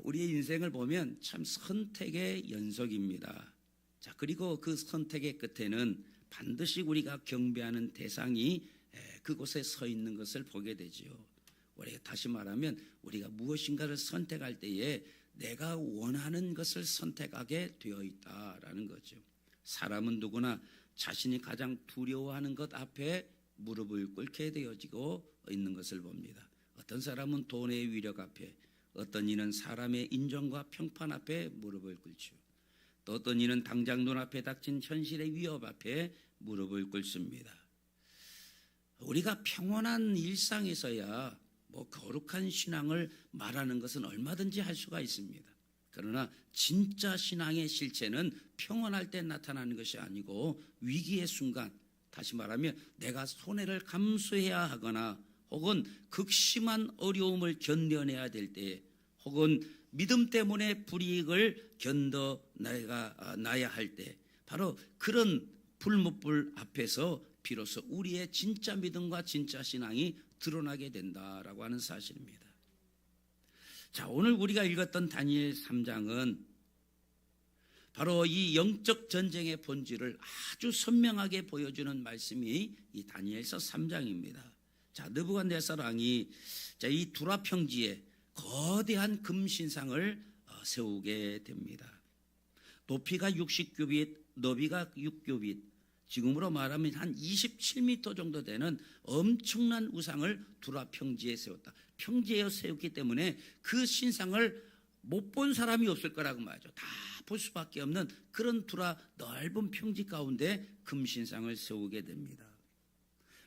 우리의 인생을 보면 참 선택의 연속입니다. 자, 그리고 그 선택의 끝에는 반드시 우리가 경배하는 대상이 그곳에 서 있는 것을 보게 되지요. 우리가 다시 말하면 우리가 무엇인가를 선택할 때에 내가 원하는 것을 선택하게 되어 있다라는 거죠. 사람은 누구나 자신이 가장 두려워하는 것 앞에 무릎을 꿇게 되어지고 있는 것을 봅니다. 어떤 사람은 돈의 위력 앞에, 어떤 이는 사람의 인정과 평판 앞에 무릎을 꿇죠. 또 어떤 이는 당장 눈앞에 닥친 현실의 위협 앞에 무릎을 꿇습니다. 우리가 평온한 일상에서야 거룩한 신앙을 말하는 것은 얼마든지 할 수가 있습니다. 그러나 진짜 신앙의 실체는 평온할 때 나타나는 것이 아니고 위기의 순간, 다시 말하면 내가 손해를 감수해야 하거나 혹은 극심한 어려움을 견뎌내야 될 때, 혹은 믿음 때문에 불이익을 견뎌나야 할 때, 바로 그런 불못불 앞에서 비로소 우리의 진짜 믿음과 진짜 신앙이 드러나게 된다라고 하는 사실입니다. 자, 오늘 우리가 읽었던 다니엘 3장은 바로 이 영적 전쟁의 본질을 아주 선명하게 보여주는 말씀이 이 다니엘서 3장입니다. 자, 느부갓네살 왕이 이 두라 평지에 거대한 금신상을 세우게 됩니다. 높이가 60규빗, 너비가 6규빗, 지금으로 말하면 한 27m 정도 되는 엄청난 우상을 두라 평지에 세웠다. 평지에 세웠기 때문에 그 신상을 못 본 사람이 없을 거라고 말이죠. 다 볼 수밖에 없는 그런 두라 넓은 평지 가운데 금신상을 세우게 됩니다.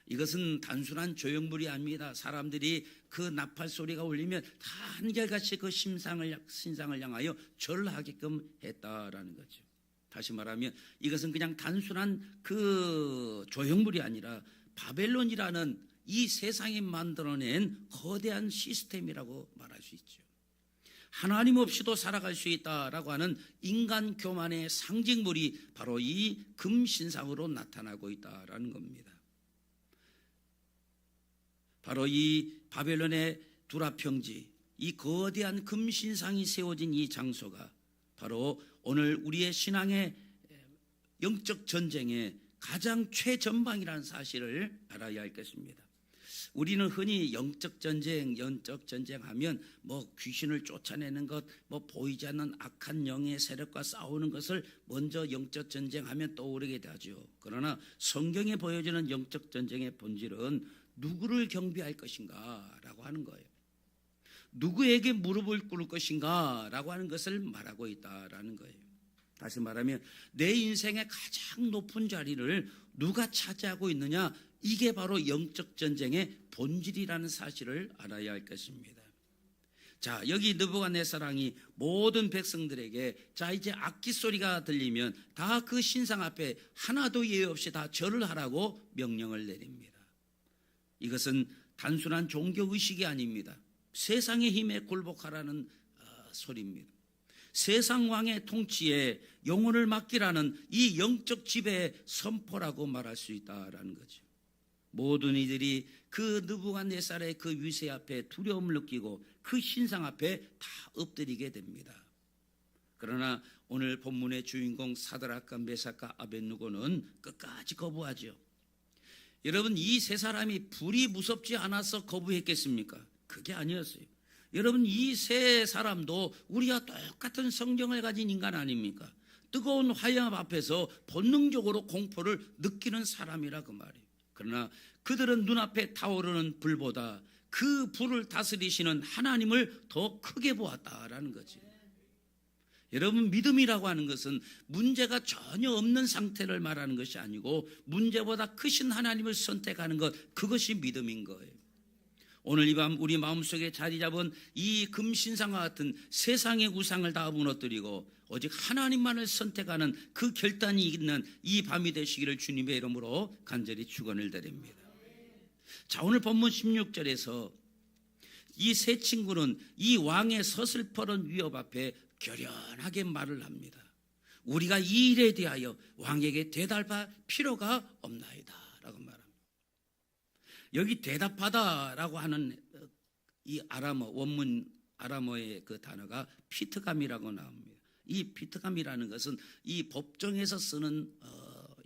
이것은 단순한 조형물이 아닙니다. 사람들이 그 나팔 소리가 울리면 다 한결같이 그 신상을 향하여 절하게끔 했다라는 거죠. 다시 말하면 이것은 그냥 단순한 그 조형물이 아니라 바벨론이라는 이 세상이 만들어낸 거대한 시스템이라고 말할 수 있죠. 하나님 없이도 살아갈 수 있다라고 하는 인간 교만의 상징물이 바로 이 금신상으로 나타나고 있다라는 겁니다. 바로 이 바벨론의 두라 평지, 이 거대한 금신상이 세워진 이 장소가 바로 오늘 우리의 신앙의 영적 전쟁의 가장 최전방이라는 사실을 알아야 할 것입니다. 우리는 흔히 영적 전쟁 하면 귀신을 쫓아내는 것, 보이지 않는 악한 영의 세력과 싸우는 것을 먼저 영적 전쟁하면 떠오르게 되죠. 그러나 성경에 보여주는 영적 전쟁의 본질은 누구를 경배할 것인가 라고 하는 거예요. 누구에게 무릎을 꿇을 것인가 라고 하는 것을 말하고 있다라는 거예요. 다시 말하면 내 인생의 가장 높은 자리를 누가 차지하고 있느냐, 이게 바로 영적 전쟁의 본질이라는 사실을 알아야 할 것입니다. 자, 여기 느부갓네살 왕이 모든 백성들에게 자, 이제 악기 소리가 들리면 다 그 신상 앞에 하나도 예외 없이 다 절을 하라고 명령을 내립니다. 이것은 단순한 종교의식이 아닙니다. 세상의 힘에 굴복하라는 소리입니다. 세상 왕의 통치에 영혼을 맡기라는 이 영적 지배의 선포라고 말할 수 있다라는 거죠. 모든 이들이 그 느부갓네살의 그 위세 앞에 두려움을 느끼고 그 신상 앞에 다 엎드리게 됩니다. 그러나 오늘 본문의 주인공 사드락과 메삭과 아벳느고는 끝까지 거부하죠. 여러분, 이 세 사람이 불이 무섭지 않아서 거부했겠습니까? 그게 아니었어요. 여러분, 이 세 사람도 우리와 똑같은 성경을 가진 인간 아닙니까? 뜨거운 화염 앞에서 본능적으로 공포를 느끼는 사람이라 그 말이에요. 그러나 그들은 눈앞에 타오르는 불보다 그 불을 다스리시는 하나님을 더 크게 보았다라는 거지. 여러분, 믿음이라고 하는 것은 문제가 전혀 없는 상태를 말하는 것이 아니고 문제보다 크신 하나님을 선택하는 것, 그것이 믿음인 거예요. 오늘 이 밤 우리 마음속에 자리 잡은 이 금신상과 같은 세상의 우상을 다 무너뜨리고 오직 하나님만을 선택하는 그 결단이 있는 이 밤이 되시기를 주님의 이름으로 간절히 축원을 드립니다. 자, 오늘 본문 16절에서 이 세 친구는 이 왕의 서슬퍼런 위협 앞에 결연하게 말을 합니다. 우리가 이 일에 대하여 왕에게 대답할 필요가 없나이다 라고 말합니다. 여기 대답하다라고 하는 이 아람어 원문 아람어의 그 단어가 피트감이라고 나옵니다. 이 피트감이라는 것은 이 법정에서 쓰는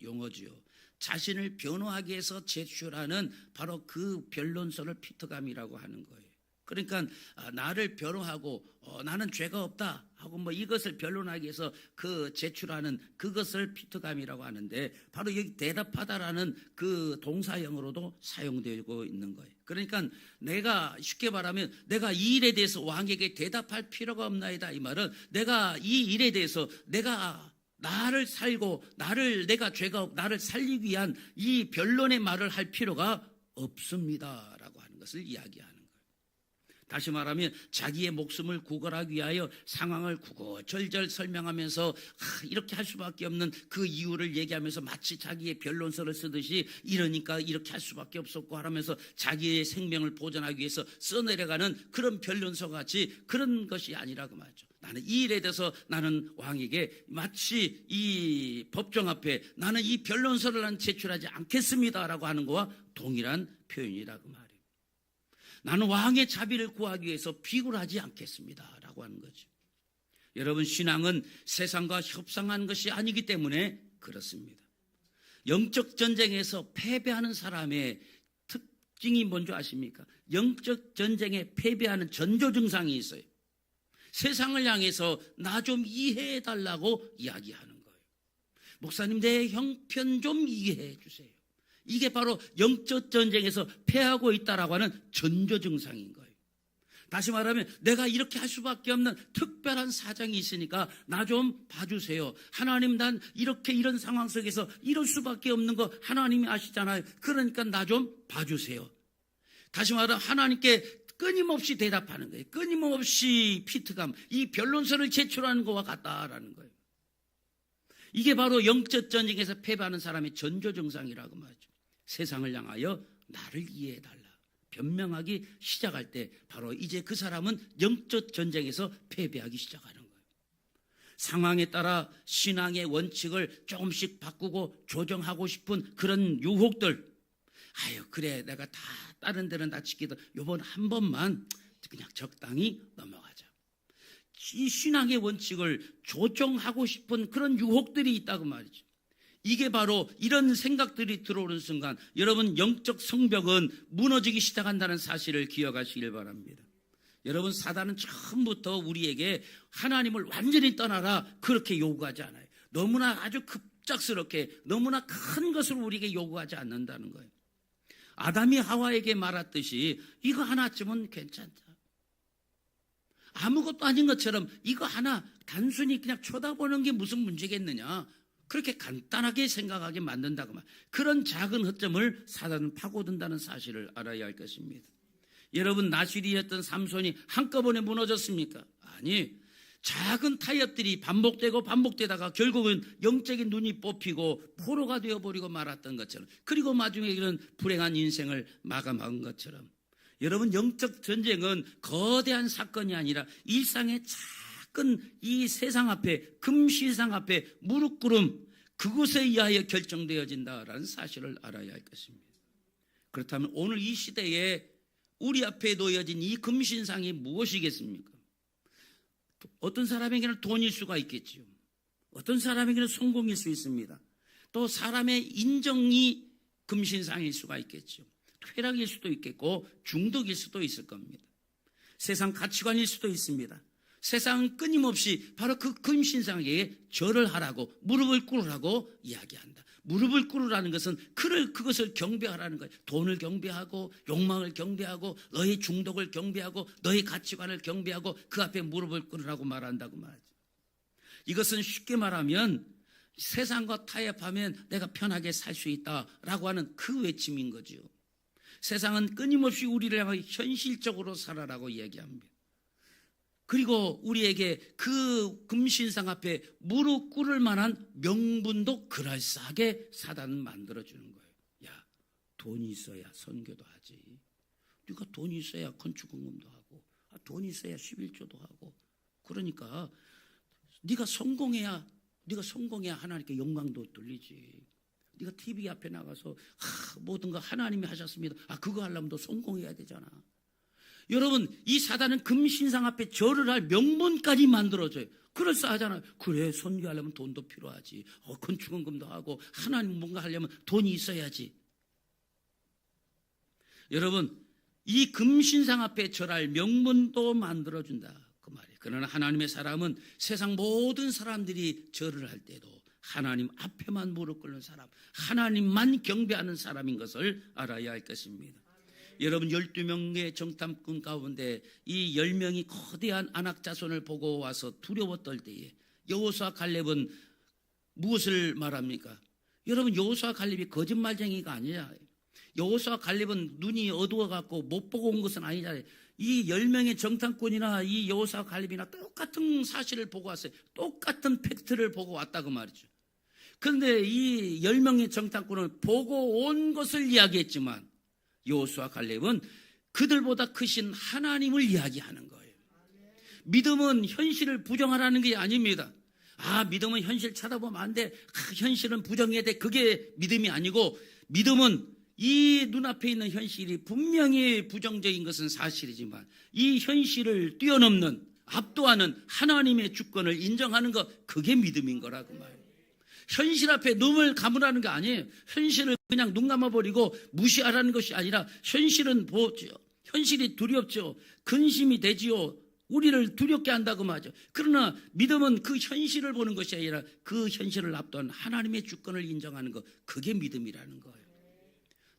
용어지요. 자신을 변호하기 위해서 제출하는 바로 그 변론서를 피트감이라고 하는 거예요. 그러니까 나를 변호하고 나는 죄가 없다 하고 뭐 이것을 변론하기 위해서 그 제출하는 그것을 피트감이라고 하는데, 바로 여기 대답하다라는 그 동사형으로도 사용되고 있는 거예요. 그러니까 내가 쉽게 말하면 내가 이 일에 대해서 왕에게 대답할 필요가 없나이다, 이 말은 내가 이 일에 대해서 내가 나를 살고 내가 죄가 없 나를 살리기 위한 이 변론의 말을 할 필요가 없습니다라고 하는 것을 이야기하는 거예요. 다시 말하면 자기의 목숨을 구걸하기 위하여 상황을 구구절절 설명하면서 이렇게 할 수밖에 없는 그 이유를 얘기하면서 마치 자기의 변론서를 쓰듯이 이러니까 이렇게 할 수밖에 없었고 하면서 자기의 생명을 보존하기 위해서 써내려가는 그런 변론서 같이 그런 것이 아니라고 말이죠. 나는 이 일에 대해서 나는 왕에게 마치 이 법정 앞에 나는 이 변론서를 난 제출하지 않겠습니다라고 하는 것과 동일한 표현이라고 말이에요. 나는 왕의 자비를 구하기 위해서 비굴하지 않겠습니다라고 하는 거죠. 여러분, 신앙은 세상과 협상하는 것이 아니기 때문에 그렇습니다. 영적 전쟁에서 패배하는 사람의 특징이 뭔지 아십니까? 영적 전쟁에 패배하는 전조 증상이 있어요. 세상을 향해서 나 좀 이해해 달라고 이야기하는 거예요. 목사님, 내 형편 좀 이해해 주세요. 이게 바로 영적 전쟁에서 패하고 있다라고 하는 전조 증상인 거예요. 다시 말하면 내가 이렇게 할 수밖에 없는 특별한 사정이 있으니까 나 좀 봐주세요. 하나님, 난 이렇게 이런 상황 속에서 이럴 수밖에 없는 거 하나님이 아시잖아요. 그러니까 나 좀 봐주세요. 다시 말하면 하나님께 끊임없이 대답하는 거예요. 끊임없이 피트감, 이 변론서를 제출하는 것과 같다라는 거예요. 이게 바로 영적 전쟁에서 패배하는 사람의 전조 증상이라고 말이죠. 세상을 향하여 나를 이해해달라 변명하기 시작할 때 바로 이제 그 사람은 영적 전쟁에서 패배하기 시작하는 거예요. 상황에 따라 신앙의 원칙을 조금씩 바꾸고 조정하고 싶은 그런 유혹들, 그래 내가 다 다른 데는 다 지키다 요번 한 번만 그냥 적당히 넘어가자. 이 신앙의 원칙을 조정하고 싶은 그런 유혹들이 있다고 말이죠. 이게 바로 이런 생각들이 들어오는 순간 여러분, 영적 성벽은 무너지기 시작한다는 사실을 기억하시길 바랍니다. 여러분, 사단은 처음부터 우리에게 하나님을 완전히 떠나라 그렇게 요구하지 않아요. 너무나 아주 급작스럽게 너무나 큰 것으로 우리에게 요구하지 않는다는 거예요. 아담이 하와에게 말했듯이 이거 하나쯤은 괜찮다. 아무것도 아닌 것처럼 이거 하나 단순히 그냥 쳐다보는 게 무슨 문제겠느냐, 그렇게 간단하게 생각하게 만든다고 말. 그런 작은 허점을 사단은 파고든다는 사실을 알아야 할 것입니다. 여러분, 나실이었던 삼손이 한꺼번에 무너졌습니까? 아니, 작은 타협들이 반복되다가 결국은 영적인 눈이 뽑히고 포로가 되어버리고 말았던 것처럼, 그리고 마지막에 이런 불행한 인생을 마감한 것처럼, 여러분, 영적 전쟁은 거대한 사건이 아니라 일상의 작은 이 세상 앞에, 금시상 앞에 무릎 꿇음, 그것에 의하여 결정되어진다라는 사실을 알아야 할 것입니다. 그렇다면 오늘 이 시대에 우리 앞에 놓여진 이 금신상이 무엇이겠습니까? 어떤 사람에게는 돈일 수가 있겠지요. 어떤 사람에게는 성공일 수 있습니다. 또 사람의 인정이 금신상일 수가 있겠죠. 쾌락일 수도 있겠고 중독일 수도 있을 겁니다. 세상 가치관일 수도 있습니다. 세상은 끊임없이 바로 그 금신상에게 절을 하라고, 무릎을 꿇으라고 이야기한다. 무릎을 꿇으라는 것은 그것을 경배하라는 거예요. 돈을 경배하고 욕망을 경배하고 너의 중독을 경배하고 너의 가치관을 경배하고 그 앞에 무릎을 꿇으라고 말한다고 말하죠. 이것은 쉽게 말하면 세상과 타협하면 내가 편하게 살 수 있다라고 하는 그 외침인 거죠. 세상은 끊임없이 우리를 향해 현실적으로 살아라고 얘기합니다. 그리고 우리에게 그 금신상 앞에 무릎 꿇을 만한 명분도 그럴싸하게 사단은 만들어주는 거예요. 야, 돈이 있어야 선교도 하지. 네가 돈이 있어야 건축공금도 하고, 돈이 있어야 11조도 하고. 그러니까 네가 성공해야 하나님께 영광도 돌리지. 네가 TV 앞에 나가서 모든 거 하나님이 하셨습니다. 그거 하려면 너 성공해야 되잖아. 여러분, 이 사단은 금신상 앞에 절을 할 명분까지 만들어줘요. 그럴싸하잖아요. 그래, 선교하려면 돈도 필요하지. 건축원금도 하고 하나님 뭔가 하려면 돈이 있어야지. 여러분, 이 금신상 앞에 절할 명분도 만들어준다 그 말이에요. 그러나 하나님의 사람은 세상 모든 사람들이 절을 할 때도 하나님 앞에만 무릎 꿇는 사람, 하나님만 경배하는 사람인 것을 알아야 할 것입니다. 여러분, 12명의 정탐꾼 가운데 이 10명이 거대한 아낙 자손을 보고 와서 두려워 떨 때에 여호수아 갈렙은 무엇을 말합니까? 여러분, 여호수아 갈렙이 거짓말쟁이가 아니야. 여호수아 갈렙은 눈이 어두워갖고 못 보고 온 것은 아니잖아요. 이 10명의 정탐꾼이나 이 여호수아 갈렙이나 똑같은 사실을 보고 왔어요. 똑같은 팩트를 보고 왔다고 말이죠. 그런데 이 10명의 정탐꾼은 보고 온 것을 이야기했지만 여호수아 갈렙은 그들보다 크신 하나님을 이야기하는 거예요. 믿음은 현실을 부정하라는 게 아닙니다. 믿음은 현실 쳐다보면 안 돼. 현실은 부정해야 돼. 그게 믿음이 아니고, 믿음은 이 눈앞에 있는 현실이 분명히 부정적인 것은 사실이지만 이 현실을 뛰어넘는, 압도하는 하나님의 주권을 인정하는 것, 그게 믿음인 거라고 말이에요. 현실 앞에 눈을 감으라는 게 아니에요. 현실을 그냥 눈 감아버리고 무시하라는 것이 아니라, 현실은 보죠. 현실이 두렵죠. 근심이 되지요. 우리를 두렵게 한다고 말이죠. 그러나 믿음은 그 현실을 보는 것이 아니라 그 현실을 압도한 하나님의 주권을 인정하는 것, 그게 믿음이라는 거예요.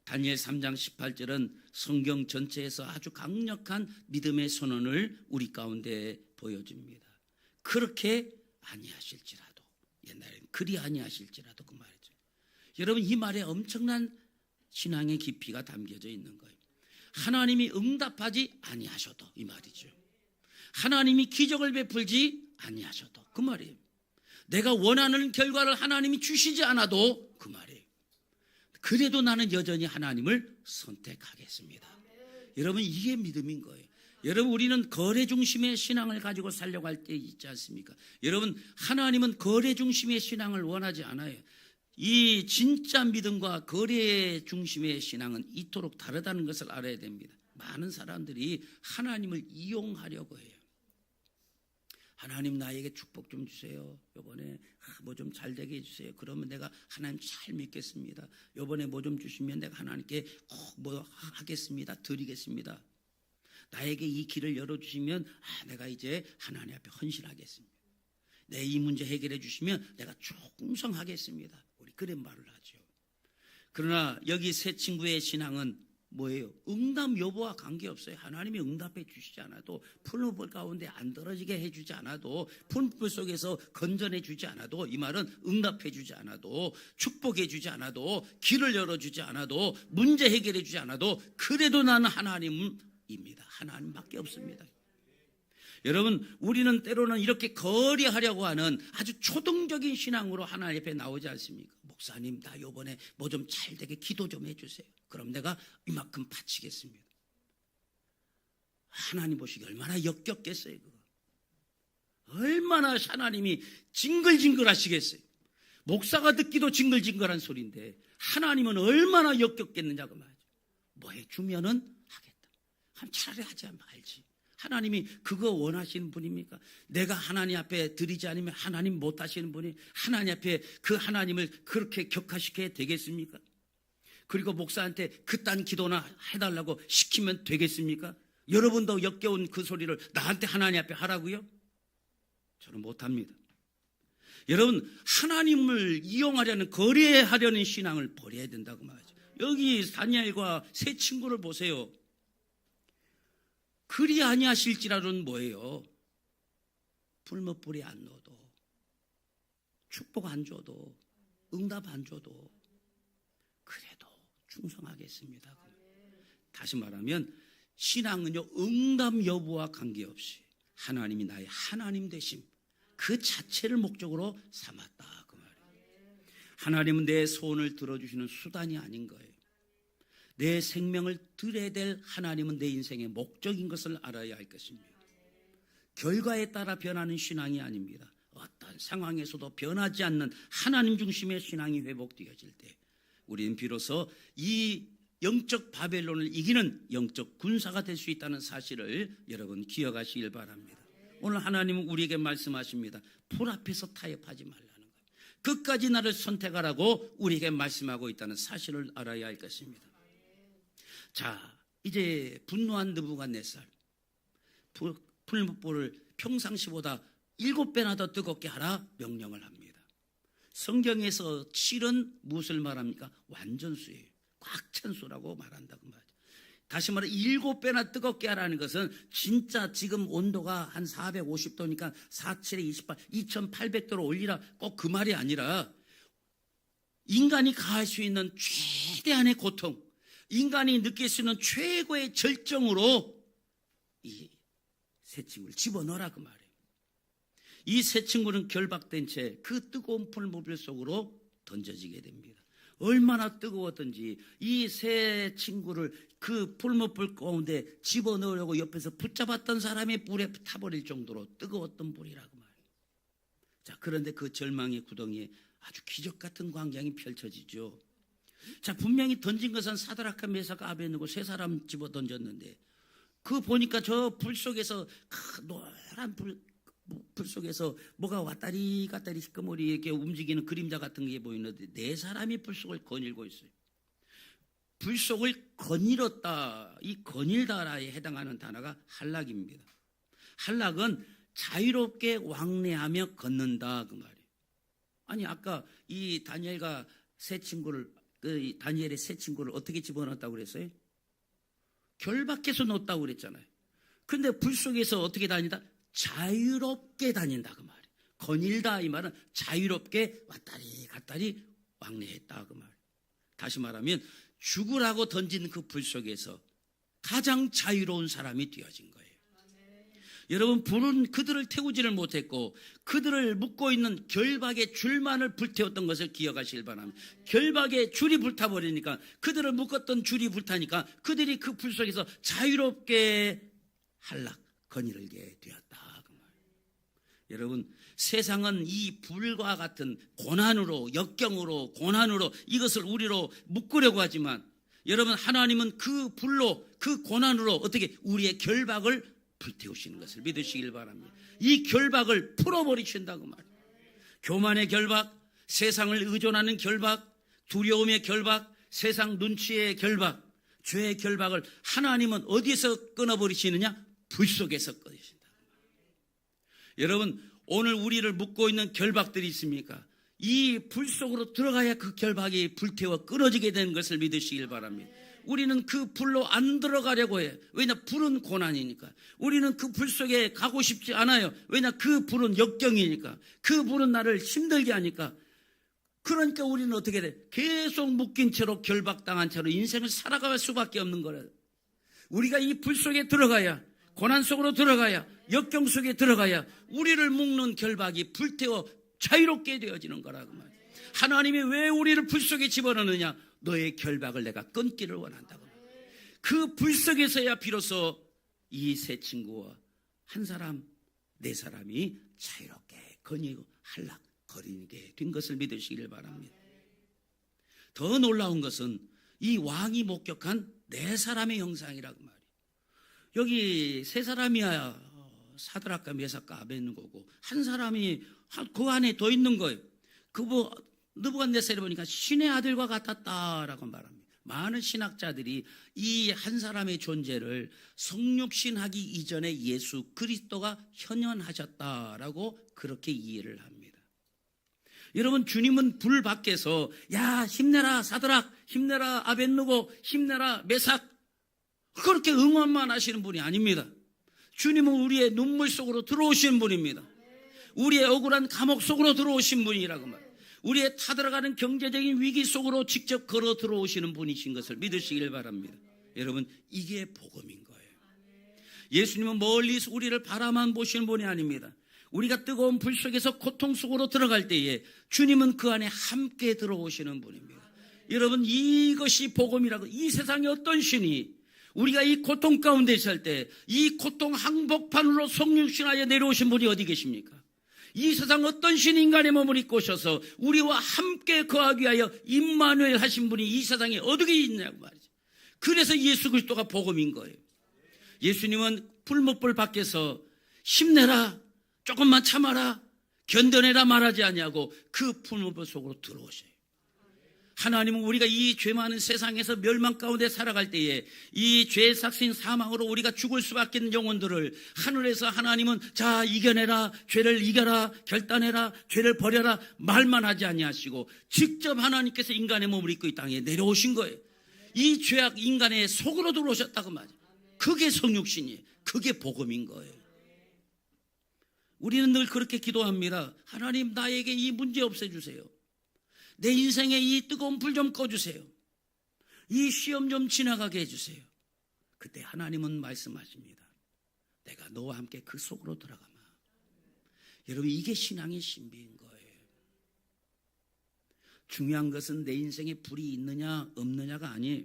다니엘 3장 18절은 성경 전체에서 아주 강력한 믿음의 선언을 우리 가운데 보여줍니다. 그렇게 아니하실지라도, 옛날엔 그리 아니하실지라도 그 말이죠. 여러분, 이 말에 엄청난 신앙의 깊이가 담겨져 있는 거예요. 하나님이 응답하지 아니하셔도, 이 말이죠. 하나님이 기적을 베풀지 아니하셔도, 그 말이에요. 내가 원하는 결과를 하나님이 주시지 않아도, 그 말이에요. 그래도 나는 여전히 하나님을 선택하겠습니다. 여러분, 이게 믿음인 거예요. 여러분, 우리는 거래 중심의 신앙을 가지고 살려고 할 때 있지 않습니까? 여러분, 하나님은 거래 중심의 신앙을 원하지 않아요. 이 진짜 믿음과 거래 중심의 신앙은 이토록 다르다는 것을 알아야 됩니다. 많은 사람들이 하나님을 이용하려고 해요. 하나님, 나에게 축복 좀 주세요. 요번에 뭐 좀 잘 되게 해주세요. 그러면 내가 하나님 잘 믿겠습니다. 요번에 뭐 좀 주시면 내가 하나님께 꼭 뭐 하겠습니다. 드리겠습니다. 나에게 이 길을 열어주시면 내가 이제 하나님 앞에 헌신하겠습니다. 내 이 문제 해결해 주시면 내가 충성하겠습니다. 우리 그런 말을 하죠. 그러나 여기 세 친구의 신앙은 뭐예요? 응답 여부와 관계없어요. 하나님이 응답해 주시지 않아도, 풀무불 가운데 안 떨어지게 해주지 않아도, 풀무불 속에서 건져내 주지 않아도, 이 말은 응답해 주지 않아도, 축복해 주지 않아도, 길을 열어주지 않아도, 문제 해결해 주지 않아도, 그래도 나는 하나님입니다. 하나님밖에 없습니다. 여러분, 우리는 때로는 이렇게 거래하려고 하는 아주 초등적인 신앙으로 하나님 앞에 나오지 않습니까? 목사님, 나 요번에 뭐 좀 잘 되게 기도 좀 해주세요. 그럼 내가 이만큼 바치겠습니다. 하나님 보시기 얼마나 역겹겠어요. 그거. 얼마나 하나님이 징글징글 하시겠어요. 목사가 듣기도 징글징글한 소리인데 하나님은 얼마나 역겹겠느냐고 말이죠. 뭐 해주면은 하겠다. 차라리 하지 말지. 하나님이 그거 원하시는 분입니까? 내가 하나님 앞에 드리지 않으면 하나님 못 하시는 분이 하나님 앞에 그 하나님을 그렇게 격하시게 되겠습니까? 그리고 목사한테 그딴 기도나 해달라고 시키면 되겠습니까? 여러분도 역겨운 그 소리를 나한테 하나님 앞에 하라고요? 저는 못합니다. 여러분, 하나님을 이용하려는, 거래하려는 신앙을 버려야 된다고 말이죠. 여기 다니엘과 세 친구를 보세요. 그리 아니하실지라는 뭐예요? 풀무불에 안 넣어도, 축복 안 줘도, 응답 안 줘도 그래도 충성하겠습니다. 다시 말하면 신앙은요, 응답 여부와 관계없이 하나님이 나의 하나님 되심, 그 자체를 목적으로 삼았다 그 말이에요. 하나님은 내 소원을 들어주시는 수단이 아닌 거예요. 내 생명을 드려야 될 하나님은 내 인생의 목적인 것을 알아야 할 것입니다. 결과에 따라 변하는 신앙이 아닙니다. 어떤 상황에서도 변하지 않는 하나님 중심의 신앙이 회복되어질 때 우리는 비로소 이 영적 바벨론을 이기는 영적 군사가 될 수 있다는 사실을 여러분 기억하시길 바랍니다. 오늘 하나님은 우리에게 말씀하십니다. 불 앞에서 타협하지 말라는 거예요. 끝까지 나를 선택하라고 우리에게 말씀하고 있다는 사실을 알아야 할 것입니다. 자, 이제 분노한 느부갓네살, 풀무불을 평상시보다 7배나 더 뜨겁게 하라 명령을 합니다. 성경에서 7은 무엇을 말합니까? 완전수예요. 꽉 찬 수라고 말한다고 말이죠. 다시 말해 7배나 뜨겁게 하라는 것은 진짜 지금 온도가 한 450도니까 47에 28, 2800도로 올리라, 꼭 그 말이 아니라 인간이 가할 수 있는 최대한의 고통, 인간이 느낄 수 있는 최고의 절정으로 이 새 친구를 집어넣으라 그 말이에요. 이 새 친구는 결박된 채 그 뜨거운 풀무불 속으로 던져지게 됩니다. 얼마나 뜨거웠던지 이 새 친구를 그 풀무불 가운데 집어넣으려고 옆에서 붙잡았던 사람이 불에 타버릴 정도로 뜨거웠던 불이라고 말이에요. 자, 그런데 그 절망의 구덩이에 아주 기적 같은 광경이 펼쳐지죠. 자, 분명히 던진 것은 사드락과 메삭과 아벳느고 세 사람 집어 던졌는데, 그 보니까 저 불 속에서 노란 불 속에서 뭐가 왔다리 갔다리 시꺼머리 이렇게 움직이는 그림자 같은 게 보이는데 네 사람이 불 속을 거닐고 있어요. 불 속을 거닐었다, 이 거닐다라에 해당하는 단어가 할락입니다. 할락은 자유롭게 왕래하며 걷는다 그 말이에요. 아니 아까 이 다니엘과 새 친구를, 다니엘의 새 친구를 어떻게 집어넣었다고 그랬어요? 결박해서 넣었다고 그랬잖아요. 근데 불 속에서 어떻게 다니다? 자유롭게 다닌다 그 말이에요. 거닐다 이 말은 자유롭게 왔다리 갔다리 왕래했다 그 말이에요. 다시 말하면 죽으라고 던진 그 불 속에서 가장 자유로운 사람이 되어진 거예요. 여러분, 불은 그들을 태우지를 못했고 그들을 묶고 있는 결박의 줄만을 불태웠던 것을 기억하시길 바랍니다. 결박의 줄이 불타버리니까, 그들을 묶었던 줄이 불타니까 그들이 그 불 속에서 자유롭게 할락 거닐게 되었다 그 말이에요. 여러분, 세상은 이 불과 같은 고난으로, 역경으로, 고난으로 이것을 우리로 묶으려고 하지만, 여러분, 하나님은 그 불로, 그 고난으로 어떻게 우리의 결박을 불태우시는 것을 믿으시길 바랍니다. 이 결박을 풀어버리신다고 말이에요. 교만의 결박, 세상을 의존하는 결박, 두려움의 결박, 세상 눈치의 결박, 죄의 결박을 하나님은 어디에서 끊어버리시느냐? 불 속에서 끊으신다. 여러분, 오늘 우리를 묶고 있는 결박들이 있습니까? 이 불 속으로 들어가야 그 결박이 불태워 끊어지게 되는 것을 믿으시길 바랍니다. 우리는 그 불로 안 들어가려고 해요. 왜냐? 불은 고난이니까. 우리는 그 불 속에 가고 싶지 않아요. 왜냐? 그 불은 역경이니까. 그 불은 나를 힘들게 하니까. 그러니까 우리는 어떻게 돼? 계속 묶인 채로, 결박당한 채로 인생을 살아갈 수밖에 없는 거예요. 우리가 이 불 속에 들어가야, 고난 속으로 들어가야, 역경 속에 들어가야 우리를 묶는 결박이 불태워 자유롭게 되어지는 거라고 말이에요. 하나님이 왜 우리를 불 속에 집어넣느냐? 너의 결박을 내가 끊기를 원한다고. 그 불 속에서야 비로소 이 새 친구와 한 사람, 네 사람이 자유롭게 거니고 할락 거리게 된 것을 믿으시길 바랍니다. 더 놀라운 것은 이 왕이 목격한 네 사람의 형상이라고 말이에요. 여기 세 사람이야 사드락과 메삭과 아벳느고고, 한 사람이 그 안에 더 있는 거예요. 느부갓네살이 보니까 신의 아들과 같았다라고 말합니다. 많은 신학자들이 이 한 사람의 존재를 성육신하기 이전에 예수 그리스도가 현현하셨다라고 그렇게 이해를 합니다. 여러분, 주님은 불 밖에서 야 힘내라 사드락, 힘내라 아벳느고, 힘내라 메삭, 그렇게 응원만 하시는 분이 아닙니다. 주님은 우리의 눈물 속으로 들어오신 분입니다. 우리의 억울한 감옥 속으로 들어오신 분이라고 말합니다. 우리의 타들어가는 경제적인 위기 속으로 직접 걸어 들어오시는 분이신 것을 믿으시길 바랍니다. 여러분, 이게 복음인 거예요. 예수님은 멀리서 우리를 바라만 보시는 분이 아닙니다. 우리가 뜨거운 불 속에서 고통 속으로 들어갈 때에 주님은 그 안에 함께 들어오시는 분입니다. 여러분, 이것이 복음이라고. 이 세상에 어떤 신이 우리가 이 고통 가운데 있을 때 이 고통 항복판으로 성육신하여 내려오신 분이 어디 계십니까? 이 세상 어떤 신이 인간의 몸을 입고 오셔서 우리와 함께 거하기 위하여 임마누엘 하신 분이 이 세상에 어디 있냐고 말이죠. 그래서 예수 그리스도가 복음인 거예요. 예수님은 불목불 밖에서 힘내라, 조금만 참아라, 견뎌내라 말하지 아니하고 그 불목불 속으로 들어오셔요. 하나님은 우리가 이 죄 많은 세상에서 멸망 가운데 살아갈 때에 이 죄의 삭신 사망으로 우리가 죽을 수밖에 없는 영혼들을 하늘에서 하나님은 자 이겨내라, 죄를 이겨라, 결단해라, 죄를 버려라 말만 하지 아니하시고 직접 하나님께서 인간의 몸을 입고 이 땅에 내려오신 거예요. 이 죄악 인간의 속으로 들어오셨다고 말이에요. 그게 성육신이에요. 그게 복음인 거예요. 우리는 늘 그렇게 기도합니다. 하나님, 나에게 이 문제 없애주세요. 내 인생에 이 뜨거운 불 좀 꺼주세요. 이 시험 좀 지나가게 해주세요. 그때 하나님은 말씀하십니다. 내가 너와 함께 그 속으로 들어가마. 여러분, 이게 신앙의 신비인 거예요. 중요한 것은 내 인생에 불이 있느냐 없느냐가 아니에요.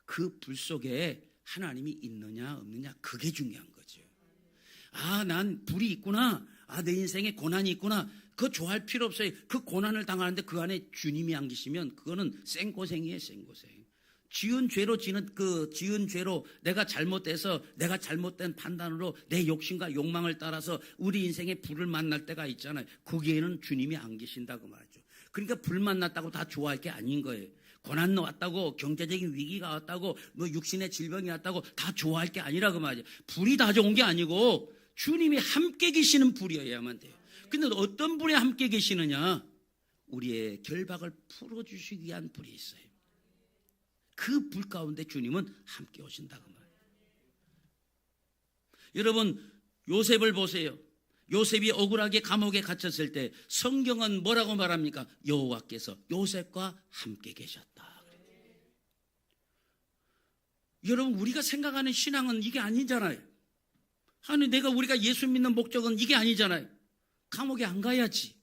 그 불 속에 하나님이 있느냐 없느냐, 그게 중요한 거죠. 아, 난 불이 있구나. 아, 내 인생에 고난이 있구나. 그거 좋아할 필요 없어요. 그 고난을 당하는데 그 안에 주님이 안 계시면 그거는 생고생이에요, 생고생. 지은 죄로 내가 잘못돼서 내가 잘못된 판단으로 내 욕심과 욕망을 따라서 우리 인생에 불을 만날 때가 있잖아요. 거기에는 주님이 안 계신다고 말이죠. 그러니까 불 만났다고 다 좋아할 게 아닌 거예요. 고난 왔다고, 경제적인 위기가 왔다고, 뭐 육신의 질병이 왔다고 다 좋아할 게 아니라고 말이죠. 불이 다 좋은 게 아니고 주님이 함께 계시는 불이어야만 돼요. 근데 어떤 불에 함께 계시느냐? 우리의 결박을 풀어주시기 위한 불이 있어요. 그 불 가운데 주님은 함께 오신다고 말이에요. 여러분, 요셉을 보세요. 요셉이 억울하게 감옥에 갇혔을 때 성경은 뭐라고 말합니까? 여호와께서 요셉과 함께 계셨다. 여러분, 우리가 생각하는 신앙은 이게 아니잖아요. 아니, 우리가 예수 믿는 목적은 이게 아니잖아요. 감옥에 안 가야지.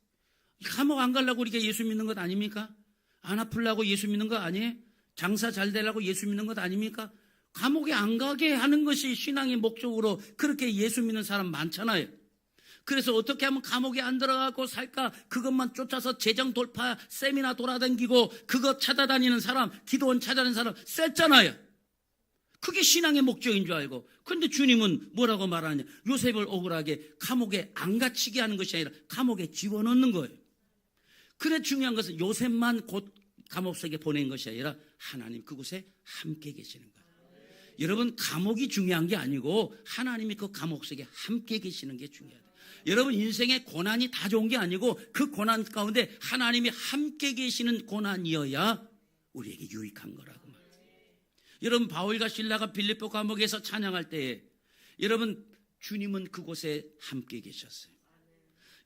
감옥 안 가려고 우리가 예수 믿는 것 아닙니까? 안 아프려고 예수 믿는 거 아니에요? 장사 잘 되려고 예수 믿는 것 아닙니까? 감옥에 안 가게 하는 것이 신앙의 목적으로 그렇게 예수 믿는 사람 많잖아요. 그래서 어떻게 하면 감옥에 안 들어가고 살까? 그것만 쫓아서 재정 돌파 세미나 돌아다니고 그거 찾아다니는 사람, 기도원 찾아다니는 사람 셌잖아요. 그게 신앙의 목적인 줄 알고. 그런데 주님은 뭐라고 말하냐? 요셉을 억울하게 감옥에 안 갇히게 하는 것이 아니라 감옥에 집어넣는 거예요. 그래, 중요한 것은 요셉만 곧 감옥 속에 보낸 것이 아니라 하나님 그곳에 함께 계시는 거예요. 여러분, 감옥이 중요한 게 아니고 하나님이 그 감옥 속에 함께 계시는 게 중요해요. 여러분, 인생의 고난이 다 좋은 게 아니고 그 고난 가운데 하나님이 함께 계시는 고난이어야 우리에게 유익한 거라고 말이에요. 여러분, 바울과 실라가 빌립보 감옥에서 찬양할 때에 여러분, 주님은 그곳에 함께 계셨어요.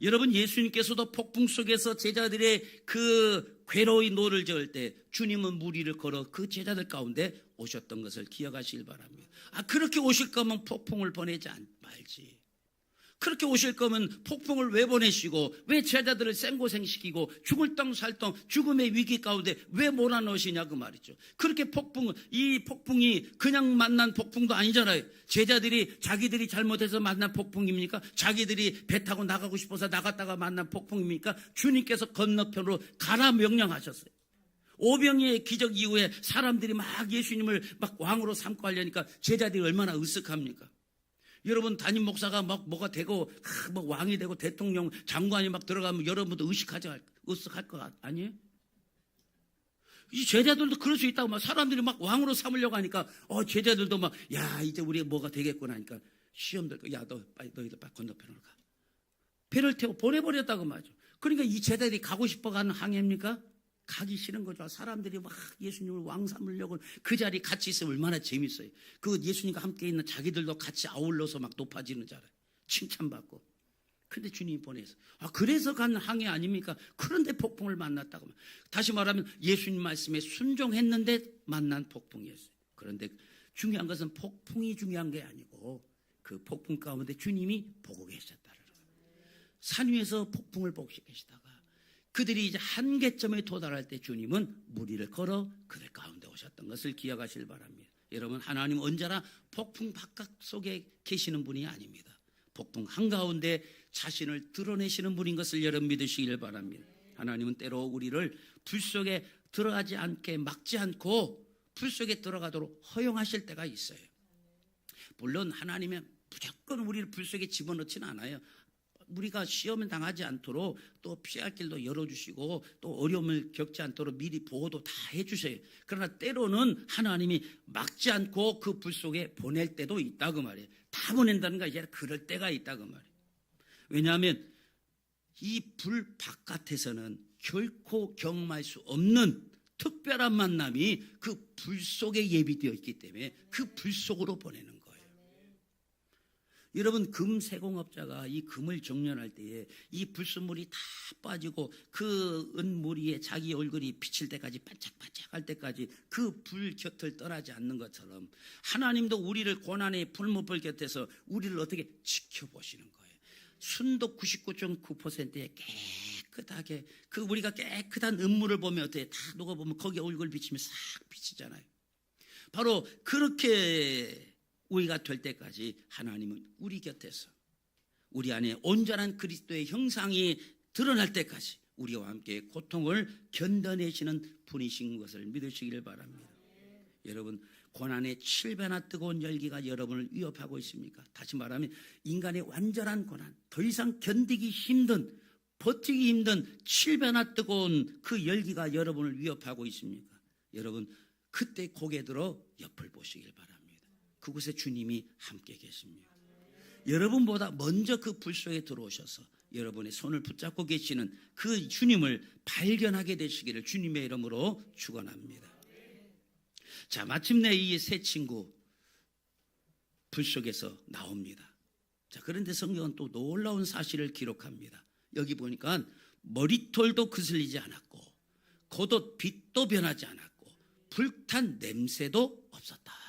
여러분, 예수님께서도 폭풍 속에서 제자들의 그 괴로운 노를 저을 때 주님은 무리를 걸어 그 제자들 가운데 오셨던 것을 기억하시길 바랍니다. 아, 그렇게 오실 거면 폭풍을 보내지 말지. 그렇게 오실 거면 폭풍을 왜 보내시고 왜 제자들을 생고생시키고 죽을 덩 살 덩 죽음의 위기 가운데 왜 몰아넣으시냐 그 말이죠. 그렇게 이 폭풍이 그냥 만난 폭풍도 아니잖아요. 제자들이 자기들이 잘못해서 만난 폭풍입니까? 자기들이 배 타고 나가고 싶어서 나갔다가 만난 폭풍입니까? 주님께서 건너편으로 가라 명령하셨어요. 오병이의 기적 이후에 사람들이 막 예수님을 막 왕으로 삼고 하려니까 제자들이 얼마나 으쓱합니까? 여러분, 담임 목사가 막 뭐가 되고 뭐 왕이 되고 대통령 장관이 막 들어가면 여러분도 으쓱할 거 아니에요? 이 제자들도 그럴 수 있다고 막 사람들이 막 왕으로 삼으려고 하니까 제자들도 막 야, 이제 우리가 뭐가 되겠구나 하니까 시험 될 거. 야, 너희들 빨리 건너편으로 가. 배를 태워 보내버렸다고 말이죠. 그러니까 이 제자들이 가고 싶어 가는 항해입니까? 가기 싫은 거죠. 사람들이 막 예수님을 왕 삼으려고 그 자리에 같이 있으면 얼마나 재밌어요. 그 예수님과 함께 있는 자기들도 같이 아울러서 막 높아지는 줄 알아요. 칭찬받고. 근데 주님이 보내서. 그래서 간 항해 아닙니까? 그런데 폭풍을 만났다고. 다시 말하면 예수님 말씀에 순종했는데 만난 폭풍이었어요. 그런데 중요한 것은 폭풍이 중요한 게 아니고 그 폭풍 가운데 주님이 보고 계셨다는 거예요. 산 위에서 폭풍을 보고 계시다가 그들이 이제 한계점에 도달할 때 주님은 무리를 걸어 그들 가운데 오셨던 것을 기억하시길 바랍니다. 여러분, 하나님은 언제나 폭풍 바깥 속에 계시는 분이 아닙니다. 폭풍 한가운데 자신을 드러내시는 분인 것을 여러분 믿으시길 바랍니다. 하나님은 때로 우리를 불 속에 들어가지 않게 막지 않고 불 속에 들어가도록 허용하실 때가 있어요. 물론 하나님은 무조건 우리를 불 속에 집어넣지는 않아요. 우리가 시험을 당하지 않도록 또 피할 길도 열어주시고 또 어려움을 겪지 않도록 미리 보호도 다 해주세요. 그러나 때로는 하나님이 막지 않고 그 불 속에 보낼 때도 있다 그 말이에요. 다 보낸다는 거 아니라 그럴 때가 있다 그 말이에요. 왜냐하면 이 불 바깥에서는 결코 경험할 수 없는 특별한 만남이 그 불 속에 예비되어 있기 때문에 그 불 속으로 보내는 거예요. 여러분, 금 세공업자가 이 금을 정련할 때에 이 불순물이 다 빠지고 그 은무리에 자기 얼굴이 비칠 때까지 반짝반짝할 때까지 그 불 곁을 떠나지 않는 것처럼 하나님도 우리를 고난의 풀무불 곁에서 우리를 어떻게 지켜보시는 거예요. 순도 99.9%에 깨끗하게 그 우리가 깨끗한 은물을 보면 어떻게 다 누가 보면 거기 얼굴 비치면 싹 비치잖아요. 바로 그렇게 우리가 될 때까지 하나님은 우리 곁에서 우리 안에 온전한 그리스도의 형상이 드러날 때까지 우리와 함께 고통을 견뎌내시는 분이신 것을 믿으시기를 바랍니다. 여러분, 고난의 7배나 뜨거운 열기가 여러분을 위협하고 있습니까? 다시 말하면 인간의 완전한 고난, 더 이상 견디기 힘든, 버티기 힘든 7배나 뜨거운 그 열기가 여러분을 위협하고 있습니까? 여러분, 그때 고개 들어 옆을 보시길 바랍니다. 그곳에 주님이 함께 계십니다. 여러분보다 먼저 그 불 속에 들어오셔서 여러분의 손을 붙잡고 계시는 그 주님을 발견하게 되시기를 주님의 이름으로 축원합니다. 자, 마침내 이 세 친구 불 속에서 나옵니다. 자, 그런데 성경은 또 놀라운 사실을 기록합니다. 여기 보니까 머리털도 그슬리지 않았고 겉옷 빛도 변하지 않았고 불탄 냄새도 없었다.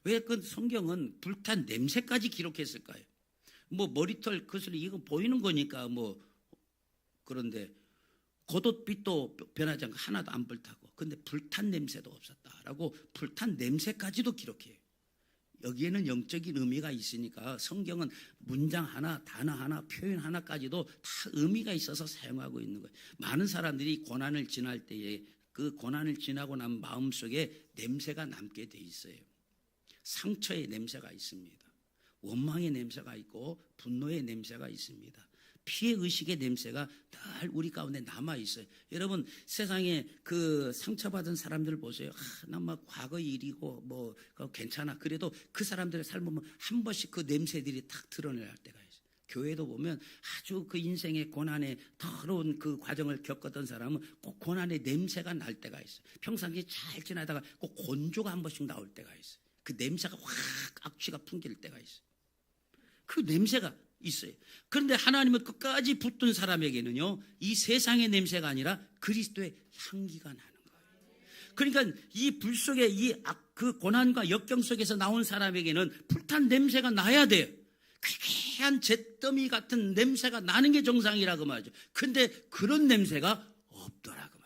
왜 그 성경은 불탄 냄새까지 기록했을까요? 뭐 머리털 그슬리 이거 보이는 거니까 뭐 그런데 겉옷빛도 변하지 않고 하나도 안 불타고 근데 불탄 냄새도 없었다라고 불탄 냄새까지도 기록해요. 여기에는 영적인 의미가 있으니까 성경은 문장 하나, 단어 하나, 표현 하나까지도 다 의미가 있어서 사용하고 있는 거예요. 많은 사람들이 고난을 지날 때에 그 고난을 지나고 난 마음속에 냄새가 남게 돼 있어요. 상처의 냄새가 있습니다. 원망의 냄새가 있고 분노의 냄새가 있습니다. 피해의식의 냄새가 늘 우리 가운데 남아있어요. 여러분, 세상에 그 상처받은 사람들 보세요. 난 막 과거 일이고 뭐 괜찮아. 그래도 그 사람들의 삶을 보면 한 번씩 그 냄새들이 탁 드러날 때가 있어요. 교회도 보면 아주 그 인생의 고난의 더러운 그 과정을 겪었던 사람은 꼭 고난의 냄새가 날 때가 있어요. 평상시에 잘 지나다가 꼭 곤조가 한 번씩 나올 때가 있어요. 그 냄새가 확 악취가 풍길 때가 있어요. 그 냄새가 있어요. 그런데 하나님은 끝까지 붙든 사람에게는요, 이 세상의 냄새가 아니라 그리스도의 향기가 나는 거예요. 그러니까 이 불 속에 그 고난과 역경 속에서 나온 사람에게는 불탄 냄새가 나야 돼요. 쾌쾌한 잿더미 같은 냄새가 나는 게 정상이라고 말이죠. 근데 그런 냄새가 없더라고 말이에요.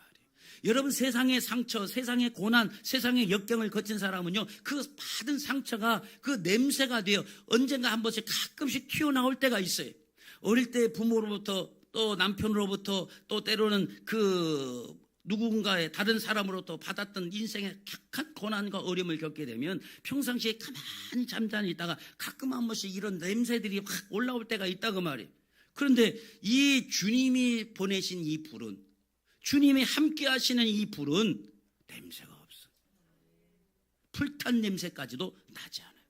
여러분, 세상의 상처, 세상의 고난, 세상의 역경을 거친 사람은요, 그 받은 상처가 그 냄새가 돼요. 언젠가 한 번씩 가끔씩 튀어나올 때가 있어요. 어릴 때 부모로부터 또 남편으로부터 또 때로는 그 누군가의 다른 사람으로부터 받았던 인생의 격한 고난과 어려움을 겪게 되면 평상시에 가만히 잠잠히 있다가 가끔 한 번씩 이런 냄새들이 확 올라올 때가 있다고 말이에요. 그런데 이 주님이 보내신 이 불은, 주님이 함께 하시는 이 불은 냄새가 없어. 불탄 냄새까지도 나지 않아요.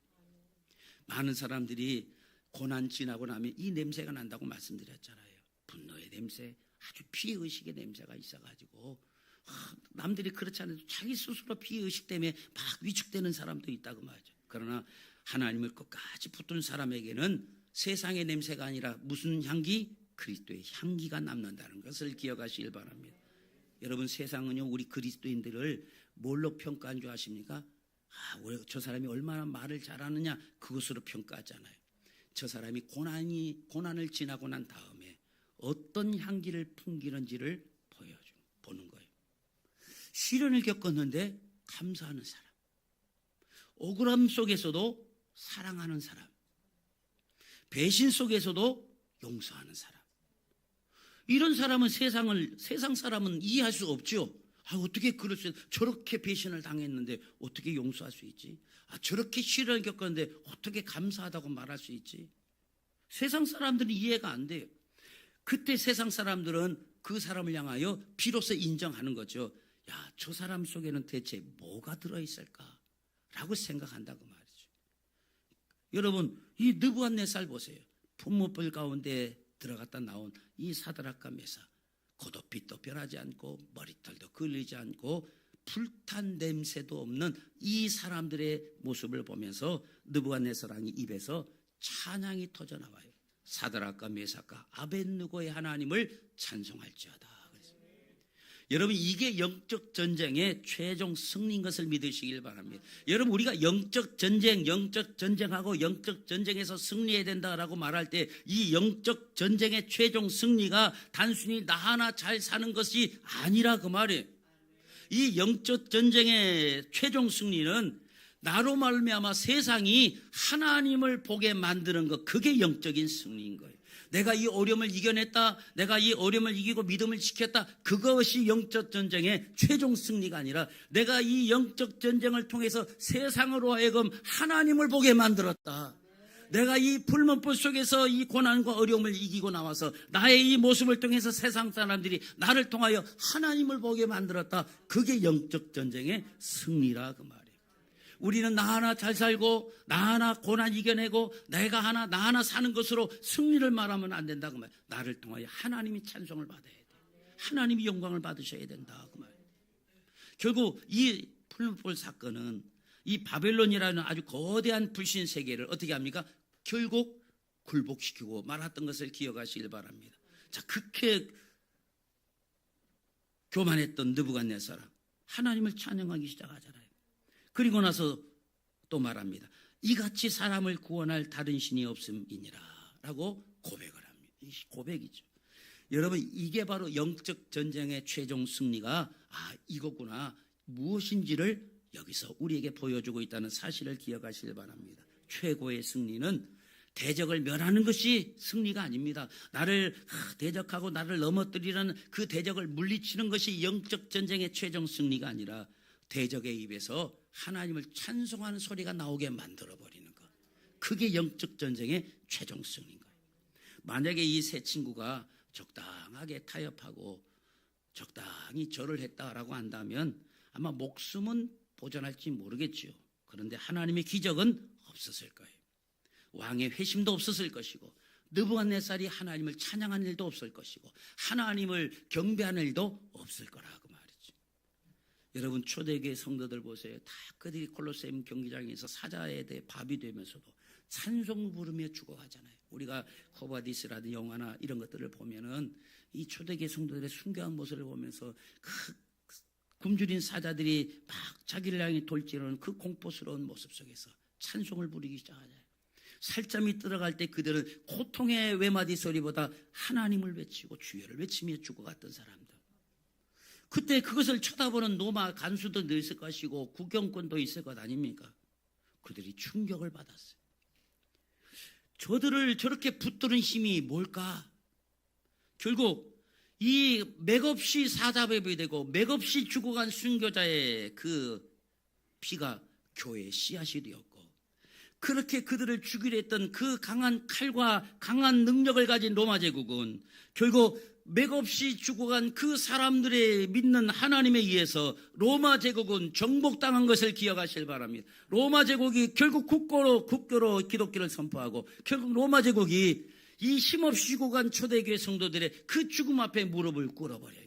많은 사람들이 고난 지나고 나면 이 냄새가 난다고 말씀드렸잖아요. 분노의 냄새, 아주 피해의식의 냄새가 있어가지고 남들이 그렇지 않아도 자기 스스로 피해의식 때문에 막 위축되는 사람도 있다고 말이죠. 그러나 하나님을 끝까지 붙든 사람에게는 세상의 냄새가 아니라 무슨 향기? 그리스도의 향기가 남는다는 것을 기억하시길 바랍니다. 여러분, 세상은요, 우리 그리스도인들을 뭘로 평가한 줄 아십니까? 저 사람이 얼마나 말을 잘하느냐, 그것으로 평가하잖아요. 저 사람이 고난을 지나고 난 다음에 어떤 향기를 풍기는지를 보는 거예요. 시련을 겪었는데 감사하는 사람, 억울함 속에서도 사랑하는 사람, 배신 속에서도 용서하는 사람. 이런 사람은 세상 사람은 이해할 수 없죠. 어떻게 그럴 수 있지? 저렇게 배신을 당했는데 어떻게 용서할 수 있지? 저렇게 시련을 겪었는데 어떻게 감사하다고 말할 수 있지? 세상 사람들은 이해가 안 돼요. 그때 세상 사람들은 그 사람을 향하여 비로소 인정하는 거죠. 저 사람 속에는 대체 뭐가 들어있을까? 라고 생각한다고 말이죠. 여러분, 이 느부갓네살 보세요. 분무불 가운데 들어갔다 나온 이 사드락과 메사, 겉옷빛도 변하지 않고 머리털도 걸리지 않고 불탄 냄새도 없는 이 사람들의 모습을 보면서 느부갓네살 왕이 입에서 찬양이 터져나와요. 사드락과 메삭과 아벳느고의 하나님을 찬송할지어다. 여러분, 이게 영적 전쟁의 최종 승리인 것을 믿으시길 바랍니다. 여러분, 우리가 영적 전쟁하고 영적 전쟁에서 승리해야 된다라고 말할 때 이 영적 전쟁의 최종 승리가 단순히 나 하나 잘 사는 것이 아니라 그 말이에요. 이 영적 전쟁의 최종 승리는 나로 말미암아 세상이 하나님을 보게 만드는 것, 그게 영적인 승리인 거예요. 내가 이 어려움을 이겨냈다, 내가 이 어려움을 이기고 믿음을 지켰다, 그것이 영적 전쟁의 최종 승리가 아니라 내가 이 영적 전쟁을 통해서 세상으로 하여금 하나님을 보게 만들었다. 내가 이 불문불 속에서 이 고난과 어려움을 이기고 나와서 나의 이 모습을 통해서 세상 사람들이 나를 통하여 하나님을 보게 만들었다. 그게 영적 전쟁의 승리라 그 말이에요. 우리는 나 하나 잘 살고 나 하나 고난 이겨내고 나 하나 사는 것으로 승리를 말하면 안 된다 그 말이에요. 나를 통하여 하나님이 찬송을 받아야 돼. 하나님이 영광을 받으셔야 된다 그 말이에요. 결국 이 풀무불 사건은 이 바벨론이라는 아주 거대한 불신 세계를 어떻게 합니까? 결국 굴복시키고 말았던 것을 기억하시길 바랍니다. 자, 그렇게 교만했던 느부갓네살 하나님을 찬양하기 시작하잖아요. 그리고 나서 또 말합니다. 이같이 사람을 구원할 다른 신이 없음이니라 라고 고백을 합니다. 이 고백이죠. 여러분, 이게 바로 영적 전쟁의 최종 승리가 이거구나, 무엇인지를 여기서 우리에게 보여주고 있다는 사실을 기억하시길 바랍니다. 최고의 승리는 대적을 멸하는 것이 승리가 아닙니다. 나를 대적하고 나를 넘어뜨리는 그 대적을 물리치는 것이 영적 전쟁의 최종 승리가 아니라 대적의 입에서 하나님을 찬송하는 소리가 나오게 만들어버리는 것, 그게 영적 전쟁의 최종 승리인 거예요. 만약에 이 세 친구가 적당하게 타협하고 적당히 절을 했다라고 한다면 아마 목숨은 보존할지 모르겠죠. 그런데 하나님의 기적은 없었을 거예요. 왕의 회심도 없었을 것이고 느부갓네살이 하나님을 찬양하는 일도 없을 것이고 하나님을 경배하는 일도 없을 거라고 말이죠. 여러분, 초대교회 성도들 보세요. 다 그들이 콜로세움 경기장에서 사자에 대해 밥이 되면서도 찬송 부르며 죽어가잖아요. 우리가 코바디스라든 영화나 이런 것들을 보면은 이 초대교회 성도들의 순교한 모습을 보면서 그 굶주린 사자들이 막 자기를 향해 돌지르는 그 공포스러운 모습 속에서 찬송을 부르기 시작하잖아요. 살점이 들어갈 때 그들은 고통의 외마디 소리보다 하나님을 외치고 주여를 외치며 죽어갔던 사람들. 그때 그것을 쳐다보는 노마 간수도 있을 것이고 구경꾼도 있을 것 아닙니까? 그들이 충격을 받았어요. 저들을 저렇게 붙드는 힘이 뭘까? 결국 이 맥없이 사자배이 되고 맥없이 죽어간 순교자의 그 피가 교회의 씨앗이 되었고, 그렇게 그들을 죽이려 했던 그 강한 칼과 강한 능력을 가진 로마 제국은 결국 맥없이 죽어간 그 사람들의 믿는 하나님에 의해서 로마 제국은 정복당한 것을 기억하실 바랍니다. 로마 제국이 결국 국교로 기독교를 선포하고 결국 로마 제국이 이 힘없이 죽어간 초대교회 성도들의 그 죽음 앞에 무릎을 꿇어버려야 해요.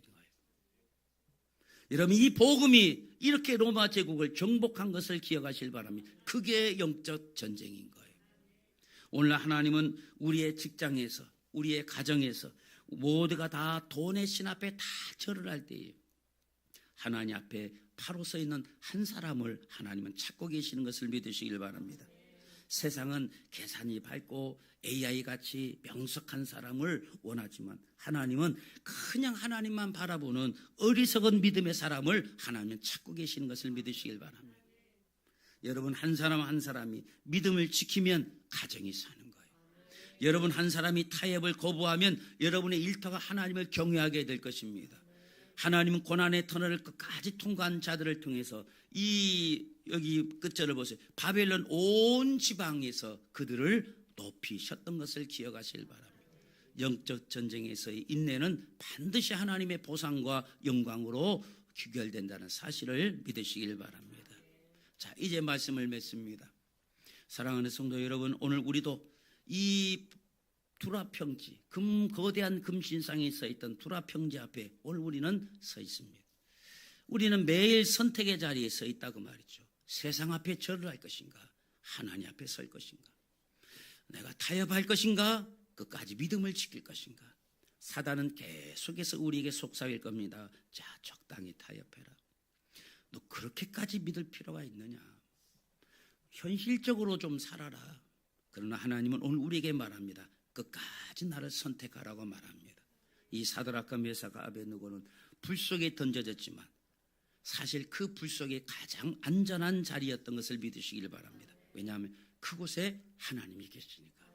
여러분, 이 복음이 이렇게 로마 제국을 정복한 것을 기억하실 바랍니다. 그게 영적 전쟁인 거예요. 오늘 하나님은 우리의 직장에서, 우리의 가정에서 모두가 다 돈의 신 앞에 다 절을 할 때에 하나님 앞에 바로 서 있는 한 사람을 하나님은 찾고 계시는 것을 믿으시길 바랍니다. 세상은 계산이 밝고 AI같이 명석한 사람을 원하지만 하나님은 그냥 하나님만 바라보는 어리석은 믿음의 사람을 하나님은 찾고 계시는 것을 믿으시길 바랍니다. 여러분, 한 사람 한 사람이 믿음을 지키면 가정이 사는 거예요. 여러분, 한 사람이 타협을 거부하면 여러분의 일터가 하나님을 경외하게 될 것입니다. 하나님은 고난의 터널을 끝까지 통과한 자들을 통해서 여기 끝절을 보세요. 바벨론 온 지방에서 그들을 높이셨던 것을 기억하시길 바랍니다. 영적 전쟁에서의 인내는 반드시 하나님의 보상과 영광으로 귀결된다는 사실을 믿으시길 바랍니다. 자, 이제 말씀을 맺습니다. 사랑하는 성도 여러분, 오늘 우리도 이 두라평지, 거대한 금신상에 서 있던 두라평지 앞에 오늘 우리는 서 있습니다. 우리는 매일 선택의 자리에 서 있다고 말이죠. 세상 앞에 절을 할 것인가, 하나님 앞에 설 것인가, 내가 타협할 것인가, 끝까지 믿음을 지킬 것인가. 사단은 계속해서 우리에게 속삭일 겁니다. 자, 적당히 타협해라. 너 그렇게까지 믿을 필요가 있느냐. 현실적으로 좀 살아라. 그러나 하나님은 오늘 우리에게 말합니다. 끝까지 나를 선택하라고 말합니다. 이 사드락과 메사가 아베느고는 불 속에 던져졌지만 사실 그 불 속에 가장 안전한 자리였던 것을 믿으시길 바랍니다. 왜냐하면 그곳에 하나님이 계시니까.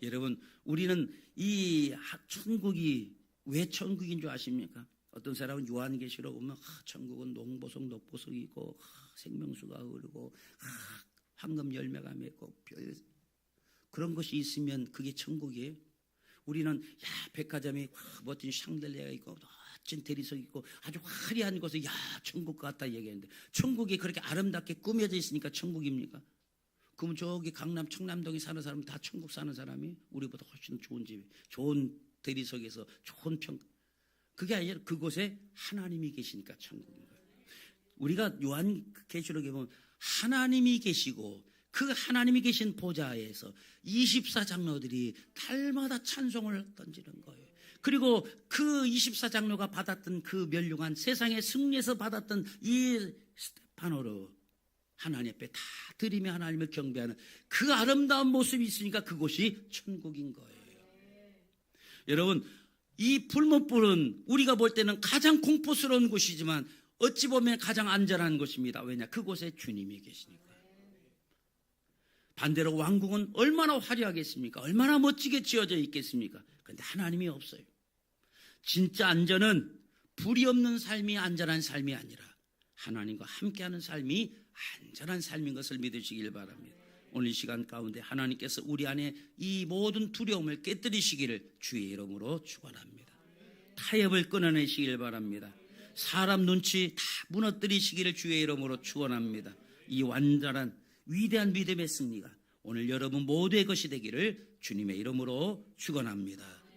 여러분, 우리는 이 천국이 왜 천국인 줄 아십니까? 어떤 사람은 요한계시록 보면 천국은 농보석 녹보석이 있고 생명수가 흐르고 황금 열매가 맺고 그런 것이 있으면 그게 천국이에요. 우리는 백화점에 멋진 샹들리에가 있고 멋진 대리석이 있고 아주 화려한 곳에 천국 같다 얘기하는데 천국이 그렇게 아름답게 꾸며져 있으니까 천국입니까? 그럼 저기 강남 청남동에 사는 사람은 다 천국 사는 사람이 우리보다 훨씬 좋은 집, 좋은 대리석에서 좋은 평, 그게 아니라 그곳에 하나님이 계시니까 천국인 거예요. 우리가 요한계시록에 보면 하나님이 계시고 그 하나님이 계신 보좌에서 24장로들이 달마다 찬송을 던지는 거예요. 그리고 그 24장로가 받았던 그 멸류관, 세상의 승리에서 받았던 이 스테파노로 하나님 앞에 다 드리며 하나님을 경배하는 그 아름다운 모습이 있으니까 그곳이 천국인 거예요. 여러분, 이 불못불은 우리가 볼 때는 가장 공포스러운 곳이지만 어찌 보면 가장 안전한 곳입니다. 왜냐? 그곳에 주님이 계시니까. 반대로 왕궁은 얼마나 화려하겠습니까? 얼마나 멋지게 지어져 있겠습니까? 그런데 하나님이 없어요. 진짜 안전은 불이 없는 삶이 안전한 삶이 아니라 하나님과 함께하는 삶이 안전한 삶인 것을 믿으시길 바랍니다. 오늘 이 시간 가운데 하나님께서 우리 안에 이 모든 두려움을 깨뜨리시기를 주의 이름으로 축원합니다. 타협을 끊어내시길 바랍니다. 사람 눈치 다 무너뜨리시기를 주의 이름으로 축원합니다. 이 완전한 위대한 믿음의 승리가 오늘 여러분 모두의 것이 되기를 주님의 이름으로 축원합니다.